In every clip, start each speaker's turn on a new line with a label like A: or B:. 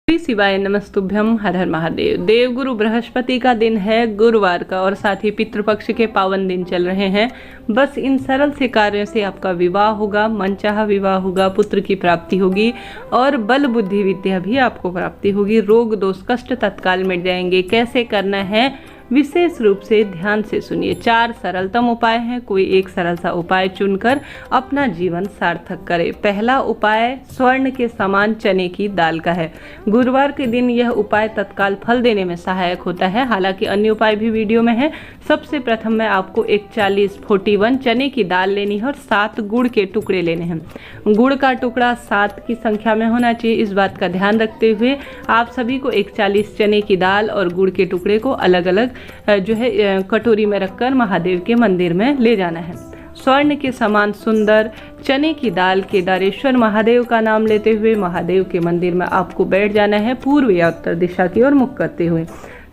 A: श्री शिवाय नमस्तुभ्यम। हर हर महादेव। देवगुरु बृहस्पति का दिन है, गुरुवार का, और साथ ही पितृपक्ष के पावन दिन चल रहे हैं। बस इन सरल से कार्यों से आपका विवाह होगा, मनचाहा विवाह होगा, पुत्र की प्राप्ति होगी और बल बुद्धि विद्या भी आपको प्राप्ति होगी। रोग दोष कष्ट तत्काल मिट जाएंगे। कैसे करना है विशेष रूप से ध्यान से सुनिए। 4 सरलतम उपाय हैं, कोई एक सरल सा उपाय चुनकर अपना जीवन सार्थक करें। पहला उपाय स्वर्ण के समान चने की दाल का है। गुरुवार के दिन यह उपाय तत्काल फल देने में सहायक होता है। हालांकि अन्य उपाय भी वीडियो में है। सबसे प्रथम में आपको 41 चने की दाल लेनी है और 7 गुड़ के टुकड़े लेने हैं। गुड़ का टुकड़ा 7 की संख्या में होना चाहिए। इस बात का ध्यान रखते हुए आप सभी को 41 चने की दाल और गुड़ के टुकड़े को अलग अलग कटोरी में रखकर महादेव के मंदिर में ले जाना है। स्वर्ण के समान सुंदर चने की दाल केदारेश्वर महादेव का नाम लेते हुए महादेव के मंदिर में आपको बैठ जाना है, पूर्व या उत्तर दिशा की ओर मुख करते हुए।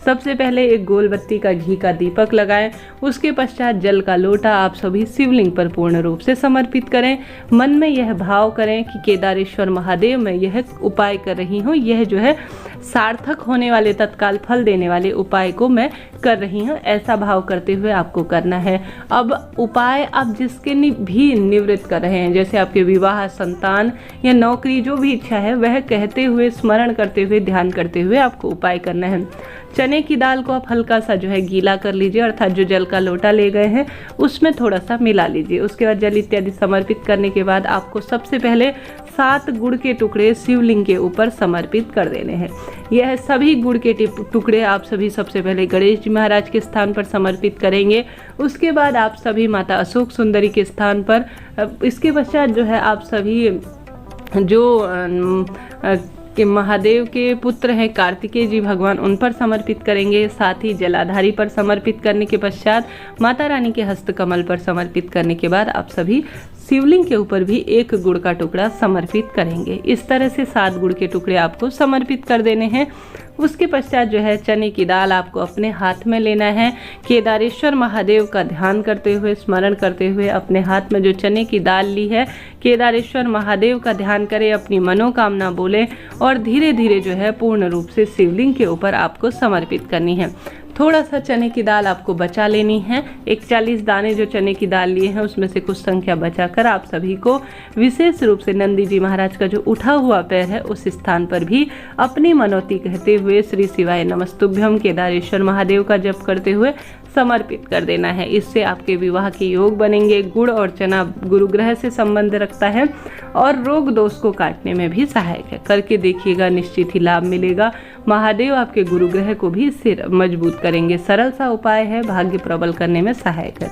A: सबसे पहले एक गोल बत्ती का घी का दीपक लगाएं। उसके पश्चात जल का लोटा आप सभी शिवलिंग पर पूर्ण रूप से समर्पित करें। मन में यह भाव करें कि केदारेश्वर महादेव मैं यह उपाय कर रही हूँ, यह जो है सार्थक होने वाले तत्काल फल देने वाले उपाय को मैं कर रही हूँ। ऐसा भाव करते हुए आपको करना है। अब उपाय आप जिसके भी निवृत्त कर रहे हैं, जैसे आपके विवाह, संतान या नौकरी, जो भी इच्छा है वह कहते हुए, स्मरण करते हुए, ध्यान करते हुए आपको उपाय करना है। चने की दाल को आप हल्का सा जो है गीला कर लीजिए, अर्थात जो जल का लोटा ले गए हैं उसमें थोड़ा सा मिला लीजिए। उसके बाद जल इत्यादि समर्पित करने के बाद आपको सबसे पहले 7 गुड़ के टुकड़े शिवलिंग के ऊपर समर्पित कर देने हैं। यह सभी गुड़ के टुकड़े आप सभी सबसे पहले गणेश जी महाराज के स्थान पर समर्पित करेंगे। उसके बाद आप सभी माता अशोक सुंदरी के स्थान पर, इसके पश्चात जो है आप सभी जो कि महादेव के पुत्र हैं कार्तिकेय जी भगवान, उन पर समर्पित करेंगे। साथ ही जलाधारी पर समर्पित करने के पश्चात माता रानी के हस्तकमल पर समर्पित करने के बाद आप सभी शिवलिंग के ऊपर भी 1 गुड़ का टुकड़ा समर्पित करेंगे। इस तरह से 7 गुड़ के टुकड़े आपको समर्पित कर देने हैं। उसके पश्चात जो है चने की दाल आपको अपने हाथ में लेना है। केदारेश्वर महादेव का ध्यान करते हुए, स्मरण करते हुए अपने हाथ में जो चने की दाल ली है, केदारेश्वर महादेव का ध्यान करें, अपनी मनोकामना बोले और धीरे धीरे जो है पूर्ण रूप से शिवलिंग के ऊपर आपको समर्पित करनी है। थोड़ा सा चने की दाल आपको बचा लेनी है। 41 दाने जो चने की दाल लिए हैं उसमें से कुछ संख्या बचाकर आप सभी को विशेष रूप से नंदी जी महाराज का जो उठा हुआ पैर है उस स्थान पर भी अपनी मनौती कहते हुए श्री शिवाय नमस्तुभ्यम केदारेश्वर महादेव का जप करते हुए समर्पित कर देना है। इससे आपके विवाह के योग बनेंगे। गुड़ और चना गुरु ग्रह से संबंध रखता है और रोग दोष को काटने में भी सहायक है। करके देखिएगा, निश्चित ही लाभ मिलेगा। महादेव आपके गुरु ग्रह को भी सिर मजबूत करेंगे। सरल सा उपाय है, भाग्य प्रबल करने में सहायक है।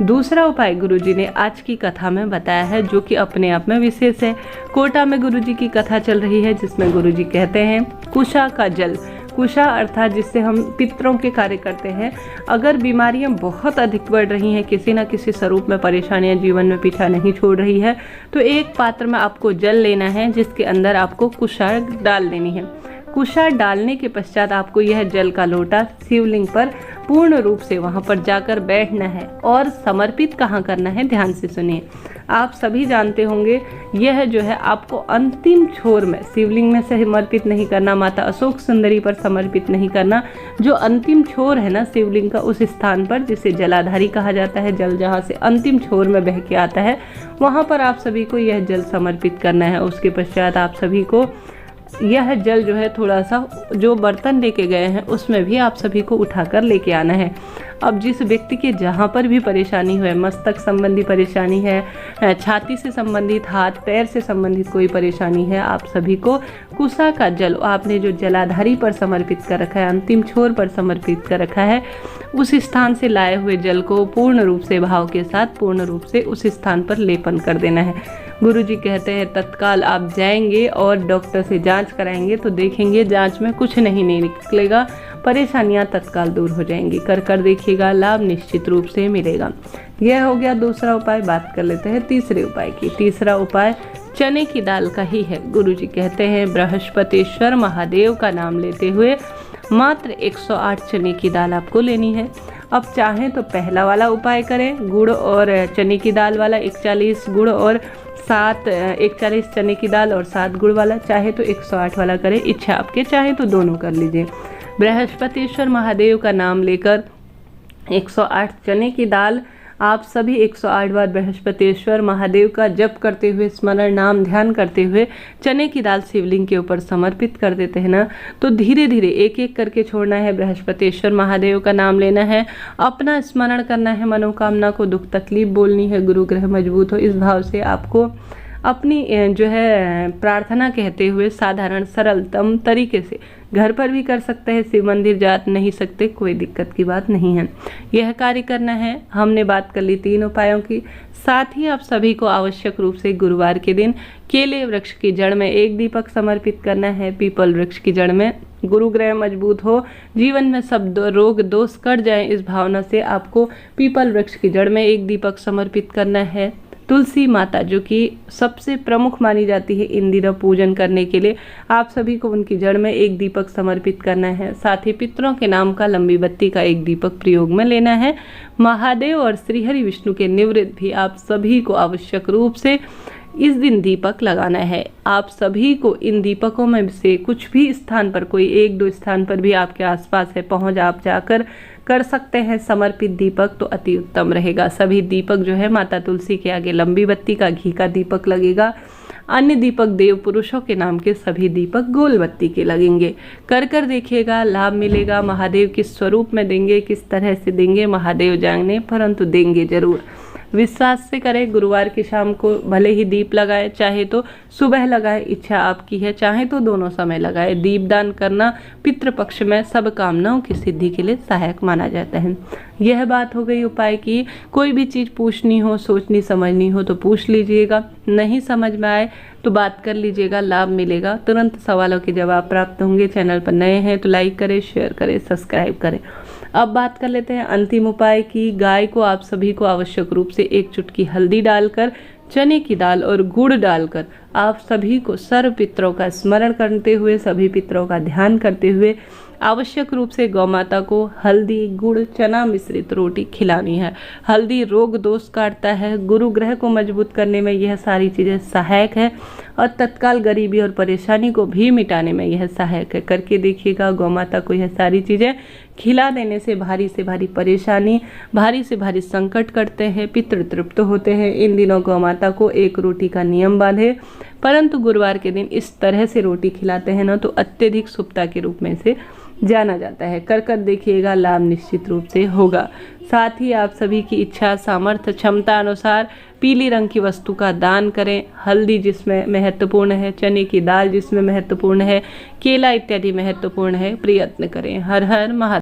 A: दूसरा उपाय गुरुजी ने आज की कथा में बताया है, जो कि अपने आप में विशेष है। कोटा में गुरुजी की कथा चल रही है, जिसमें गुरुजी कहते हैं कुशा का जल। कुशा अर्थात जिससे हम पितरों के कार्य करते हैं। अगर बीमारियां बहुत अधिक बढ़ रही हैं, किसी न किसी स्वरूप में परेशानियां जीवन में पीछा नहीं छोड़ रही है, तो एक पात्र में आपको जल लेना है, जिसके अंदर आपको कुशा डाल देनी है। कुशा डालने के पश्चात आपको यह जल का लोटा शिवलिंग पर पूर्ण रूप से वहां पर जाकर बैठना है और समर्पित कहाँ करना है, ध्यान से सुनिए। आप सभी जानते होंगे, यह जो है आपको अंतिम छोर में शिवलिंग में समर्पित नहीं करना, माता अशोक सुंदरी पर समर्पित नहीं करना। जो अंतिम छोर है ना शिवलिंग का, उस स्थान पर, जिसे जलाधारी कहा जाता है, जल जहाँ से अंतिम छोर में बह के आता है, वहाँ पर आप सभी को यह जल समर्पित करना है। उसके पश्चात आप सभी को यह जल जो है थोड़ा सा जो बर्तन लेके गए हैं उसमें भी आप सभी को उठाकर लेके आना है। अब जिस व्यक्ति के जहाँ पर भी परेशानी हो, मस्तक संबंधी परेशानी है, छाती से संबंधित, हाथ पैर से संबंधित कोई परेशानी है, आप सभी को कुशा का जल आपने जो जलाधारी पर समर्पित कर रखा है, अंतिम छोर पर समर्पित कर रखा है, उस स्थान से लाए हुए जल को पूर्ण रूप से भाव के साथ पूर्ण रूप से उस स्थान पर लेपन कर देना है। गुरुजी कहते हैं तत्काल आप जाएंगे और डॉक्टर से जांच कराएंगे तो देखेंगे जांच में कुछ नहीं निकलेगा, परेशानियां तत्काल दूर हो जाएंगी। कर देखिएगा, लाभ निश्चित रूप से मिलेगा। यह हो गया दूसरा उपाय। बात कर लेते हैं तीसरे उपाय की। तीसरा उपाय चने की दाल का ही है। गुरुजी कहते हैं बृहस्पतिश्वर महादेव का नाम लेते हुए मात्र 108 चने की दाल आपको लेनी है। अब चाहें तो पहला वाला उपाय करें, गुड़ और चने की दाल वाला 41 गुड़ और 140 चने की दाल और 7 गुड़ वाला, चाहे तो 108 वाला करें, इच्छा आपके, चाहे तो दोनों कर लीजिए। बृहस्पतिश्वर महादेव का नाम लेकर 108 चने की दाल आप सभी 108 बार बृहस्पतिश्वर महादेव का जप करते हुए, स्मरण नाम ध्यान करते हुए चने की दाल शिवलिंग के ऊपर समर्पित कर देते हैं ना, तो धीरे धीरे एक एक करके छोड़ना है। बृहस्पतिश्वर महादेव का नाम लेना है, अपना स्मरण करना है, मनोकामना को, दुख तकलीफ बोलनी है, गुरु ग्रह मजबूत हो, इस भाव से आपको अपनी जो है प्रार्थना कहते हुए साधारण सरलतम तरीके से घर पर भी कर सकते हैं, शिव मंदिर जा नहीं सकते, कोई दिक्कत की बात नहीं है। यह कार्य करना है। हमने बात कर ली 3 उपायों की। साथ ही आप सभी को आवश्यक रूप से गुरुवार के दिन केले वृक्ष की जड़ में 1 दीपक समर्पित करना है। पीपल वृक्ष की जड़ में गुरु ग्रह मजबूत हो, जीवन में सब रोग दोष कट जाए, इस भावना से आपको पीपल वृक्ष की जड़ में 1 दीपक समर्पित करना है। तुलसी माता जो कि सबसे प्रमुख मानी जाती है इन दिनों पूजन करने के लिए, आप सभी को उनकी जड़ में 1 दीपक समर्पित करना है। साथ ही पितरों के नाम का लंबी बत्ती का 1 दीपक प्रयोग में लेना है। महादेव और श्रीहरि विष्णु के निवृत्त भी आप सभी को आवश्यक रूप से इस दिन दीपक लगाना है। आप सभी को इन दीपकों में से कुछ भी स्थान पर, कोई 1-2 स्थान पर भी आपके आसपास है, पहुंच आप जाकर कर सकते हैं समर्पित दीपक, तो अति उत्तम रहेगा। सभी दीपक जो है माता तुलसी के आगे लंबी बत्ती का घी का दीपक लगेगा। अन्य दीपक देव पुरुषों के नाम के सभी दीपक गोल बत्ती के लगेंगे। कर देखिएगा, लाभ मिलेगा। महादेव किस स्वरूप में देंगे, किस तरह से देंगे, महादेव जाने, परंतु देंगे जरूर। विश्वास से करें। गुरुवार की शाम को भले ही दीप लगाए, चाहे तो सुबह लगाए, इच्छा आपकी है, चाहे तो दोनों समय लगाए। दीपदान करना पितृपक्ष में सब कामनाओं की सिद्धि के लिए सहायक माना जाता है। यह बात हो गई उपाय की। कोई भी चीज़ पूछनी हो, सोचनी समझनी हो तो पूछ लीजिएगा, नहीं समझ में आए तो बात कर लीजिएगा, लाभ मिलेगा। तुरंत सवालों के जवाब प्राप्त होंगे। चैनल पर नए हैं तो लाइक करें, शेयर करें, सब्सक्राइब करें। अब बात कर लेते हैं अंतिम उपाय की। गाय को आप सभी को आवश्यक रूप से 1 चुटकी हल्दी डालकर, चने की दाल और गुड़ डालकर आप सभी को सर्व पितरों का स्मरण करते हुए, सभी पितरों का ध्यान करते हुए आवश्यक रूप से गौ माता को हल्दी, गुड़, चना मिश्रित रोटी खिलानी है। हल्दी रोग दोष काटता है, गुरु ग्रह को मजबूत करने में यह सारी चीज़ें सहायक है और तत्काल गरीबी और परेशानी को भी मिटाने में यह सहायक है। करके देखिएगा। गौ माता को यह सारी चीज़ें खिला देने से भारी से भारी परेशानी, भारी से भारी संकट कटते हैं, पितृ तृप्त होते हैं। इन दिनों गौ माता को 1 रोटी का नियम बांधे, परंतु गुरुवार के दिन इस तरह से रोटी खिलाते हैं ना, तो अत्यधिक शुभता के रूप में से जाना जाता है। कर देखिएगा, लाभ निश्चित रूप से होगा। साथ ही आप सभी की इच्छा, सामर्थ्य, क्षमता अनुसार पीली रंग की वस्तु का दान करें। हल्दी जिसमें महत्वपूर्ण है, चने की दाल जिसमें महत्वपूर्ण है, केला इत्यादि महत्वपूर्ण है, प्रयत्न करें। हर हर महादेव।